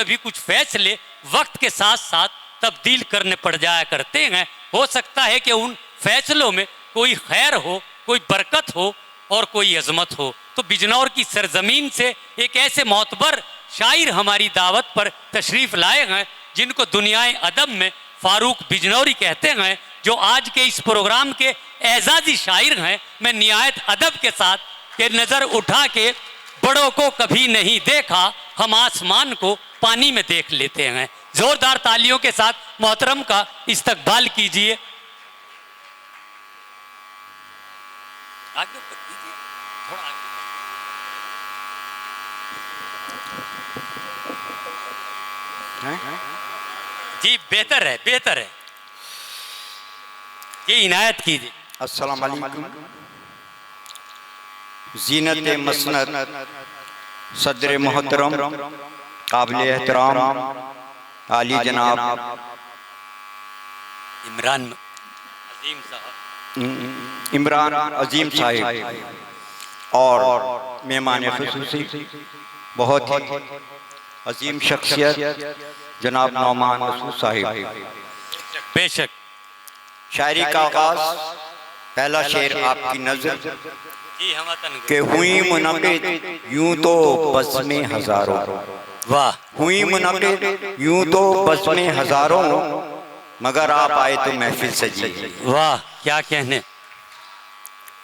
कभी कुछ फैसले वक्त के साथ साथ तब्दील करने पड़ जाया करते हैं। हो सकता है कि उन फैसलों में कोई खैर हो, कोई बरकत हो और कोई अजमत हो। तो बिजनौर की सरजमीन से एक ऐसे मोतबर शायर हमारी दावत पर तशरीफ़ लाए हैं जिनको दुनियाए अदब में फारूक बिजनौरी कहते हैं, जो आज के इस प्रोग्राम के एजाजी शायर हैं। मैं निहायत अदब के साथ के नज़र उठा के बड़ों को कभी नहीं देखा, हम आसमान को पानी में देख लेते हैं। जोरदार तालियों के साथ मोहतरम का इस्तकबाल कीजिए। आगे कीजिए, थोड़ा आगे। जी बेहतर है, बेहतर है, ये इनायत कीजिए। अस्सलाम वालेकुम। ज़ीनत मसनद सदर मोहतरम काबिल एहतराम आली जनाब इमरान अजीम साहिब और मेहमान खुसूसी बहुत ही अजीम शख्सियत जनाब नौमान मसूद साहिब। बेशक। शायरी का आगाज, पहला शेर आपकी नजर के हुई मुनक़िद यूं तो बस में हजारों। वाह। हुई मुनक़िद यूं तो बस में हजारों, मगर आप आए तो महफिल सजी। वाह, क्या कहने।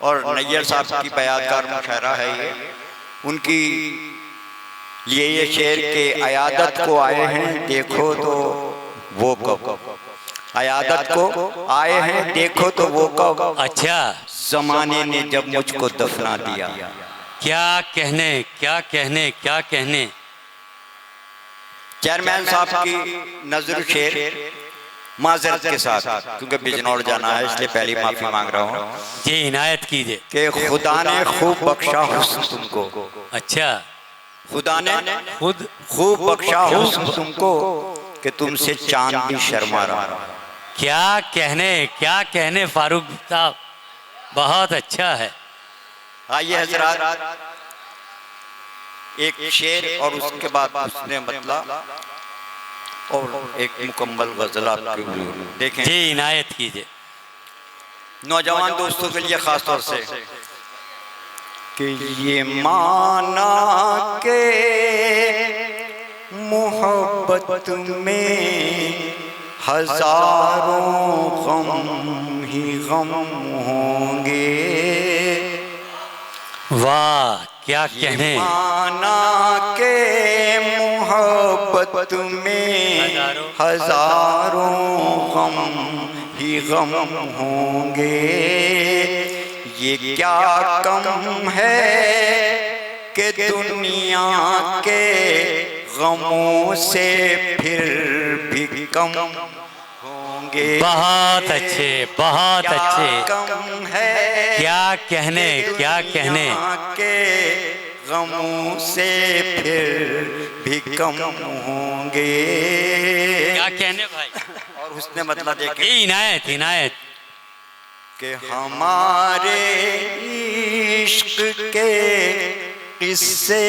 और नैयर साहब की बयानकार मुशायरा है ये, उनकी लिए ये शेर के अयादत को आए हैं देखो तो वो कब, अयादत को आए हैं देखो तो वो कब। अच्छा। जमाने ने जब मुझको दफना दिया। क्या कहने, क्या कहने, क्या कहने। चेयरमैन साहब की नजर शेर माजरत के साथ, क्योंकि बिजनौर जाना है इसलिए पहली माफी मांग रहा हूँ। जी इनायत कीजिए। कि खुदा ने खूब बख्शा हुस्न तुमको। अच्छा। खुदा ने खुद खूब बख्शा हुस्न तुमको कि तुमसे चांद भी शर्मा रहा। क्या कहने, क्या कहने फारूक साहब, बहुत अच्छा है। आइए हजरात, एक शेर और उसके बाद उसने मतलब और एक मुकम्मल गजल आपके लिए देखें। जी इनायत कीजिए। नौजवान दोस्तों के लिए खास तौर से कि ये माना के मोहब्बत में हजारों गम ही गम होंगे। वाह, क्या कहने। माना के मोहब्बत में हजारों गम ही गम होंगे। ये क्या कम है कि दुनिया के गमों से फिर भी कम होंगे। बहुत अच्छे, बहुत अच्छे। कम है क्या कहने, क्या कहने। के गमों से फिर भी कम होंगे। क्या कहने भाई। और उसने मतलब देखे। ये इनायत, इनायत कि हमारे इश्क के किस्से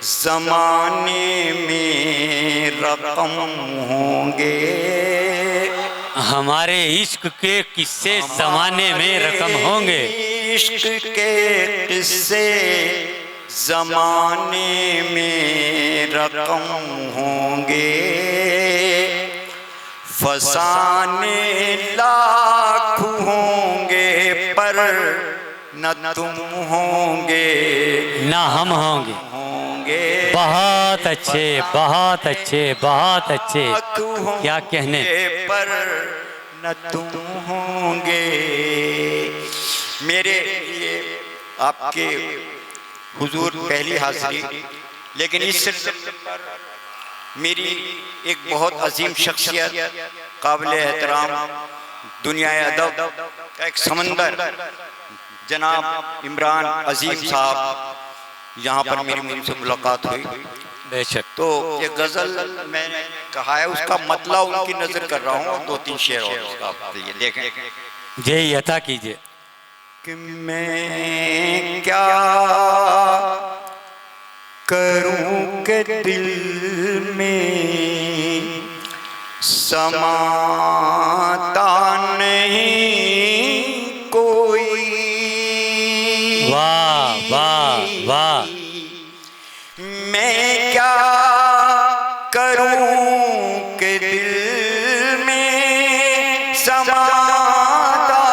जमाने में रकम होंगे। हमारे इश्क के किस्से जमाने में रकम होंगे। इश्क के किस्से जमाने में रकम होंगे। फसाने लाख होंगे पर न तुम होंगे न हम होंगे। बहुत अच्छे, बहुत अच्छे, बहुत अच्छे। क्या कहने। पर न तुम होंगे। मेरे लिए आपके हुजूर पहली हाजिरी, लेकिन इस सिलसिले पर मेरी एक बहुत अजीम शख्सियत, काबिल एहतराम दुनिया अदब का एक समंदर जनाब इमरान अजीम साहब, यहाँ पर मेरी उनसे मुलाकात हुई। बेशक। तो ये गजल मैंने कहा है, उसका मतलब उनकी नजर कर रहा हूँ और दो तीन शेर और उसका ये देखें। जी अता कीजिए। कि मैं क्या करूं के दिल में समाता नहीं कोई। वाह वाह वाह। मैं क्या करूं के दिल में समाता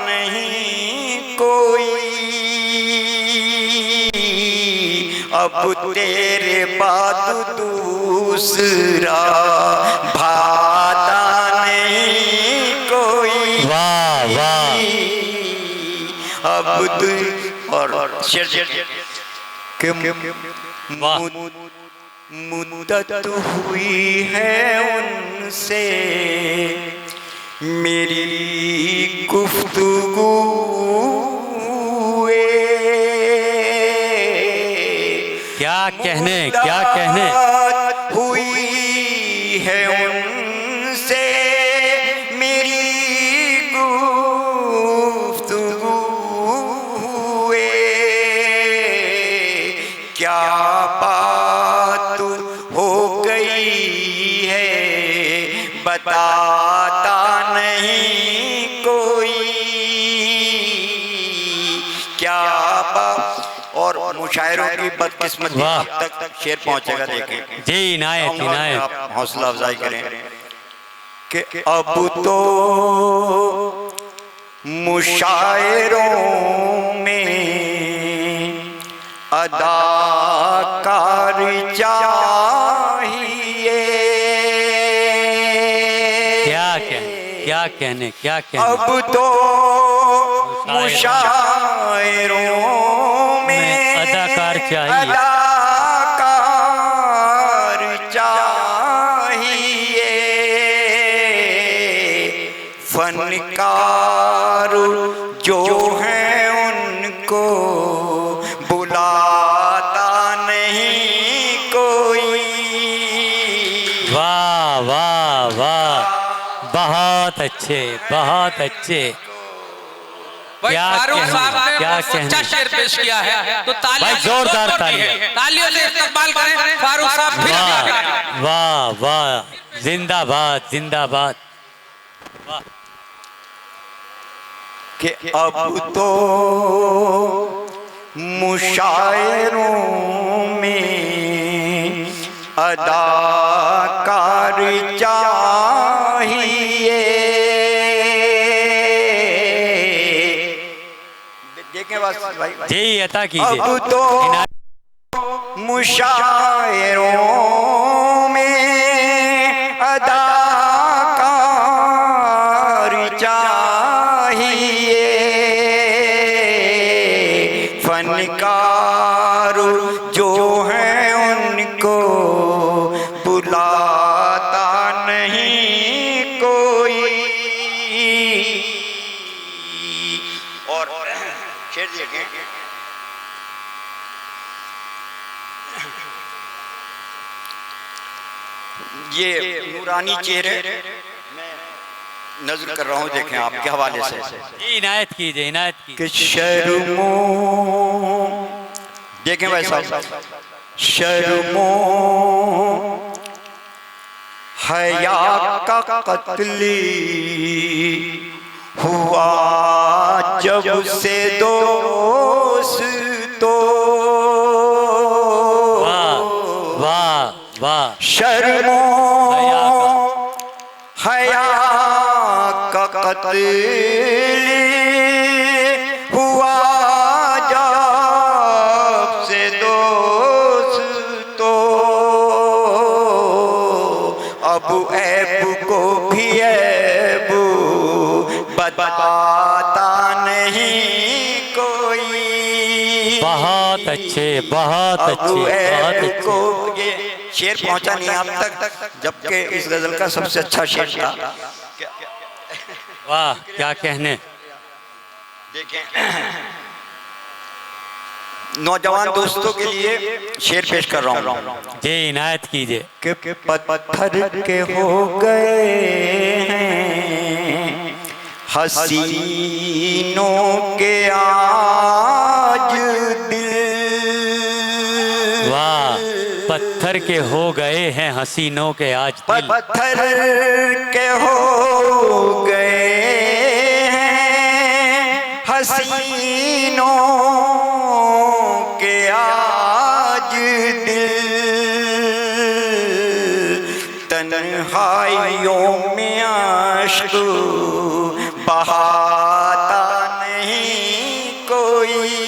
नहीं कोई। अब तेरे बाद दूसरा भाता नहीं कोई। वाह वाह। अब और शेर के वाह। मुद्दत हुई है उनसे मेरी गुफ्तगू क्या कहने क्या कहने। हुई है उनसे मेरी गुफ्तगू क्या बात हो गई है बताता नहीं कोई। क्या बात और मुशायरों की बदकिस्मती वाह। अब तक शेर पहुंचेगा देखें। जी इनायत इनायत। आप हौसला अफजाई करें कि अब तो मुशायरों में अदाकार चाहिए। क्या कहने क्या कहने। अब तो मुशायरों में अदाकार चाहिए। अदाकार चाहिए। फनकार जो हैं उनको बुलाता नहीं कोई। वाह वाह वाह। बहुत अच्छे बहुत अच्छे। भाई क्या फारूक कहने, साहब ने क्या बहुत अच्छा कहने। शेर पेश किया है तो भाई जोरदार तालियां। तालियों से इस्तकबाल करें फारूक साहब फिर वाह आगे। वाह वाह। जिंदाबाद जिंदाबाद। कि अब तो मुशायरों में अदाकार चाहिए। देखें बस भाई। जी अता कीजिए। अब तो मुशायरों में अदाकार चाहिए। फनकार जो हैं उनको बुलाता नहीं कोई। और शेर देखें ये नूरानी चेहरे नजर कर रहा हूँ देखें आपके हवाले से जी इनायत कीजिए इनायत कीजिए। कि शर्मो देखें भाई साहब शर्मो हया का कत्ली हुआ जब से दोस्तों। वाह वाह वाह। शर्मो हया हया का कत्ल हुआ जब से दोस्तों। अब ऐब को भी ऐब बताता नहीं कोई। बहुत अच्छे बहुत अब अच्छे बहुत ऐब अच्छे। को ये शेर पहुंचा नहीं आप तक जबकि इस गजल का सबसे अच्छा शेर था। वाह क्या कहने। देखें नौजवान दोस्तों के लिए शेर पेश कर रहा हूँ जी इनायत कीजिए। कि पत्थर के हो गए हैं हसीनों के आज दिल। पत्थर के हो गए हैं हसीनों के आज दिल। पत्थर के हो गए हैं हसीनों के आज दिल, तन्हाइयों में आशिक बहाता नहीं कोई।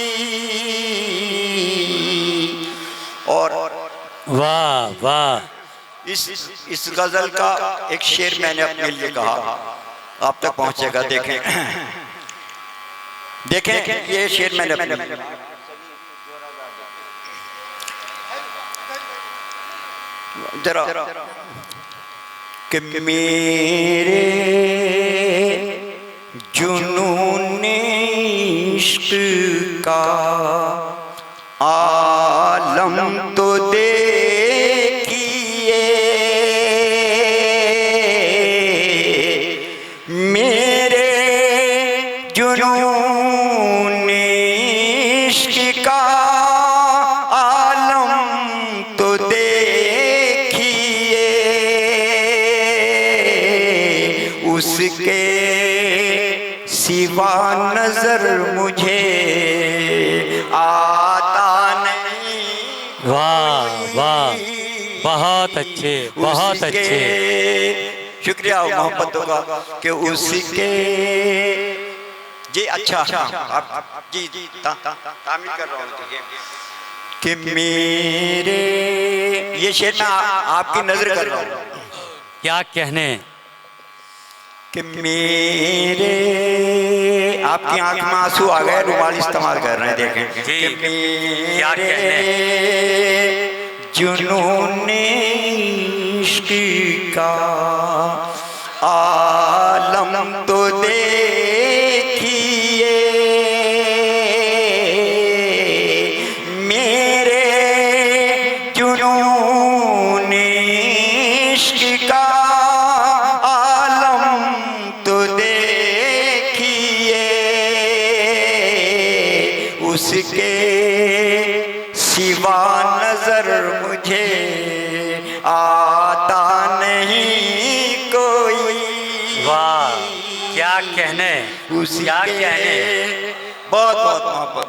और वाह वाह, इस गजल का एक शेर मैंने अपने लिए कहा, आप तक पहुंचेगा। देखें देखें ये शेर मैंने अपने लिए जरा कि मेरे जुनून इश्क का आलम तो देखिए, मेरे जुनून इश्क का आलम तो देखिए, उसके सिवा नजर मुझे आता नहीं। वाह वाह, बहुत अच्छे बहुत अच्छे। शुक्रिया मोहब्बतों का कि उसके जी अच्छा आप जी तामील कर रहा हूँ कि मेरे ये शेर ना आपकी नजर कर रहा हूँ क्या कहने कि मेरे आपकी आंख में आंसू आ गए, रुमाल इस्तेमाल कर रहे हैं। देखें जी, कि क्या कहने जुनून इश्क का आलम तो देखिए, मेरे जुनून इश्क का आलम तो देखिए, उसके सिवा नजर मुझे आता नहीं कोई। वाह, क्या कहने क्या कहने। बहुत बहुत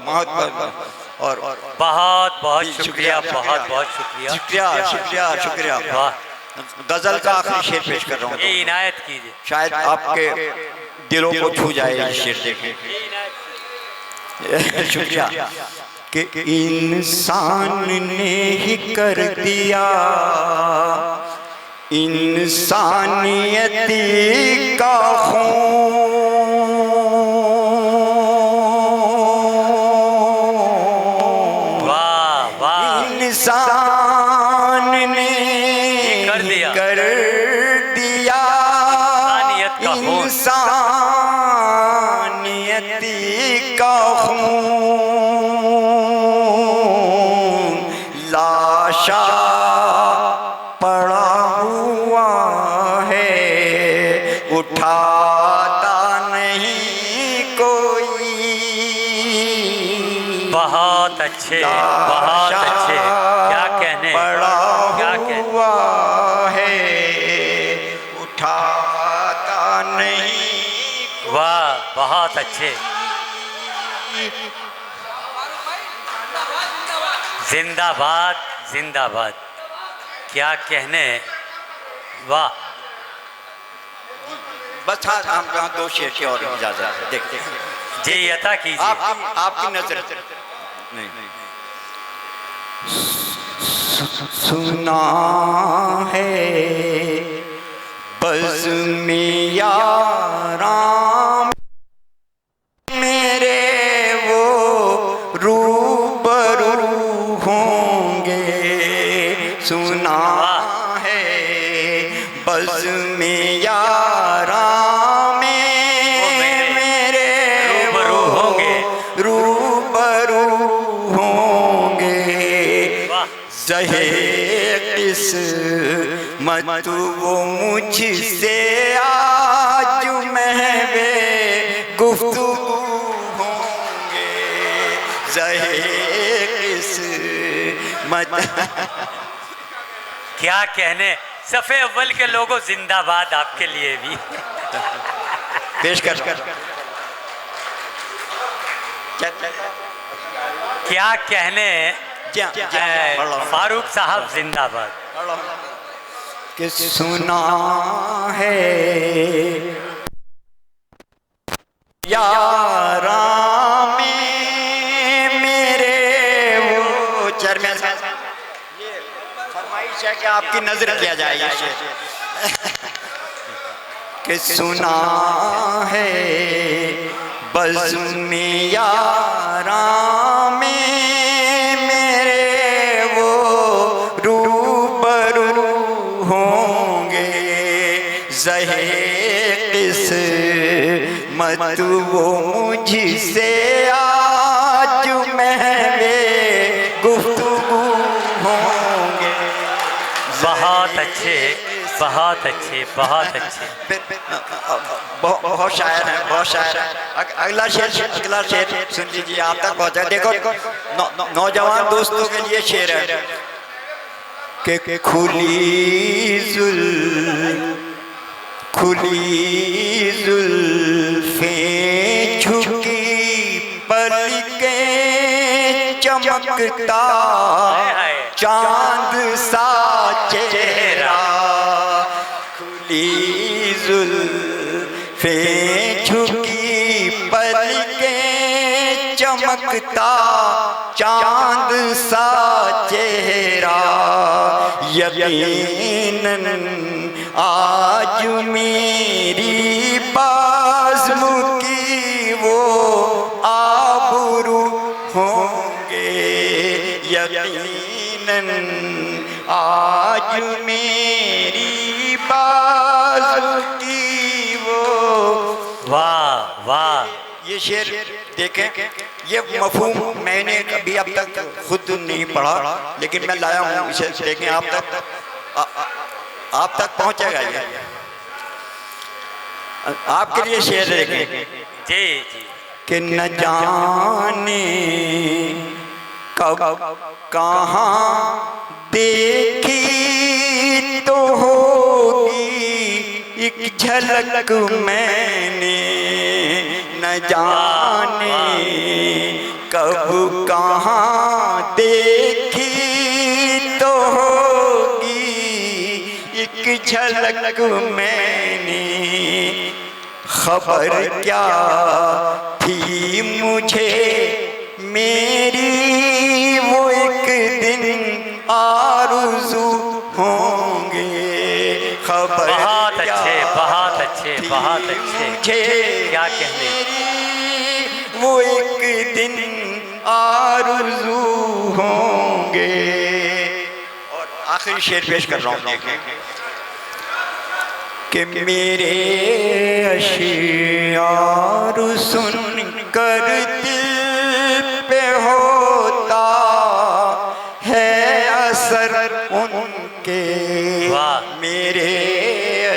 बहुत बहुत और बहुत बहुत शुक्रिया, बहुत बहुत शुक्रिया शुक्रिया शुक्रिया शुक्रिया। वाह, गजल का आखिरी शेर पेश कर रहा हूँ, ये इनायत कीजिए। शायद आपके दिलों को छू जाए ये शेर देखें। शुक्रिया कि इंसान ने ही कर दिया इंसानियत का खून। वाह वाह, इंसान ने कर दिया इंसानियत का खून। इंसानियत का खून, लाशा पड़ा हुआ है, उठाता नहीं कोई। बहुत अच्छे बहुत अच्छे, क्या कहने पड़ा क्या कहने। हुआ है, उठाता नहीं। वाह, बहुत अच्छे। जिंदाबाद जिंदाबाद, क्या कहने। वाह, बस हाँ, हम कहाँ दो शेर की और इजाजत है। देख देख जी अता कीजिए। आपकी नजर नहीं। सुना है बज़ में यारां मेरे वो रूबरू होंगे। सुना है बज़ में यारां मेरे रूबरू होंगे। रूबरू होंगे। वाह, ज़हे किस्मत वो मुझसे आज महवे गुफ्तगू होंगे। ज़हे किस्मत क्या कहने, सफ़े अव्वल के लोगों जिंदाबाद आपके लिए भी। पेश कर क्या कहने, फारूक साहब जिंदाबाद। कि सुना है यारा में मेरे वो चेयरमैन साहब, ये फरमाइश है कि आपकी नजर किया जाए कि सुना है बज़्म में यारा में मेरे वो रूबरू होंगे, ज़हे किस्मत वो मुझसे आज महवे गुफ्तगू होंगे। बहुत अच्छे, बहुत अच्छे, बहुत अच्छे। बहुत शायर है, बहुत शायर है। अगला शेर सुन लीजिए, आप तक पहुंचा। देखो नौजवान दोस्तों के लिए शेर है कि खुली जुल्फें झुकी पलकें चमकता चांद सा चेहरा, खुली जुल्फें झुकी पलकें चमकता चांद सा चेहरा, यकीनन आज मेरी बाज़्म की वो आबरू होंगे, यकीनन आज मेरी बाज़्म की वो। वाह वाह। ये शेर देखें, ये मफ़हूम मैंने कभी अब तक खुद नहीं पढ़ा, लेकिन मैं लाया हूँ इसे। देखें आप तक पहुँचेगा ये। आपके लिए शेर देखें जी जी। कि न जाने कब कहाँ देखी तो होगी एक झलक मैंने, न जाने कब कहाँ देखी तो होगी एक झलक मैंने, खबर क्या थी मुझे मेरी वो एक दिन आरज़ू होंगे, खबर बहुत अच्छे, बहुत अच्छे, बहुत अच्छे। मुझे क्या कहने, वो एक दिन आरज़ू होंगे। और आखिरी शेर पेश कर रहा हूँ, देखें कि मेरे अशियार सुन कर दिल पे होता है असर उनके, मेरे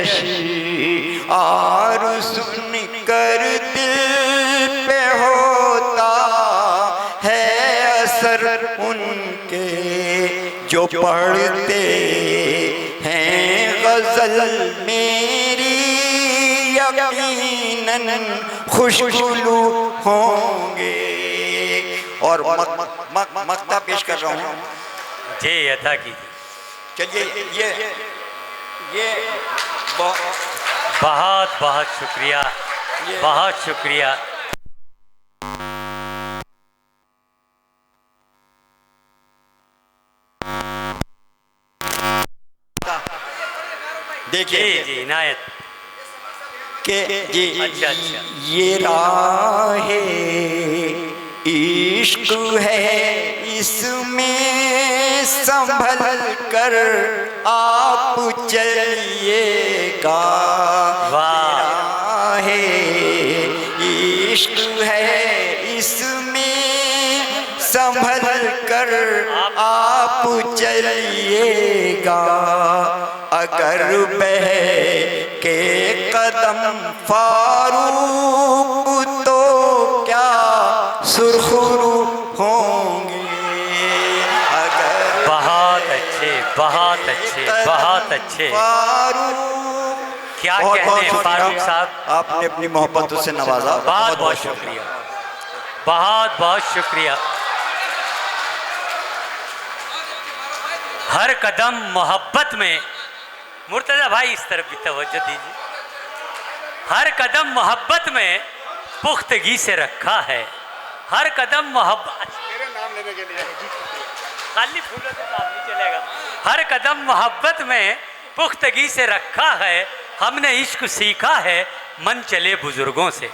अशियार सुन कर दिल पे होता है असर उनके, जो पढ़ते हैं गज़ल मेरी यकीनन खुशगुलू होंगे। और मक्ता पेश कर रहा हूँ जी, अता कीजिए। चलिए ये बहुत बहुत शुक्रिया, बहुत शुक्रिया। देखिए जी इनायत के जी। अच्छा अच्छा। ये राहे इश्क है, इसमें संभल कर आप चलिएगा, राहे इश्क है, इसमें संभल कर आप चलिएगा, अगर बह के कदम फारूक तो क्या सुरखरू होंगे, अगर बहुत अच्छे, बहुत अच्छे, बहुत अच्छे। फारूक, क्या बहुत बहुत कहने फारूक साहब, आपने अपनी मोहब्बतों से नवाजा। बहुत बहुत शुक्रिया, बहुत बहुत शुक्रिया। हर कदम मोहब्बत में, मुर्तजा भाई इस तरफ भी तवज्जो दीजिए, हर कदम मोहब्बत में पुख्तगी से रखा है, हर कदम मोहब्बत, मेरे नाम लेने के लिए खाली फूलों से काम नहीं चलेगा, हर कदम मोहब्बत में पुख्तगी से रखा है, हमने इश्क सीखा है मन चले बुजुर्गों से।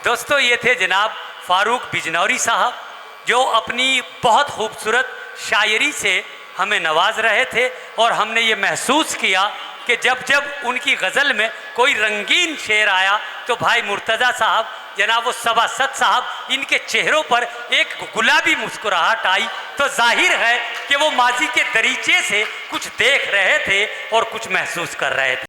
दोस्तों, ये थे जनाब फारूक बिजनौरी साहब, जो अपनी बहुत खूबसूरत शायरी से हमें नवाज रहे थे, और हमने ये महसूस किया कि जब जब उनकी गज़ल में कोई रंगीन शेर आया तो भाई मुर्तज़ा साहब, जनाब वो सभासद साहब, इनके चेहरों पर एक गुलाबी मुस्कुराहट आई, तो जाहिर है कि वो माजी के दरीचे से कुछ देख रहे थे और कुछ महसूस कर रहे थे।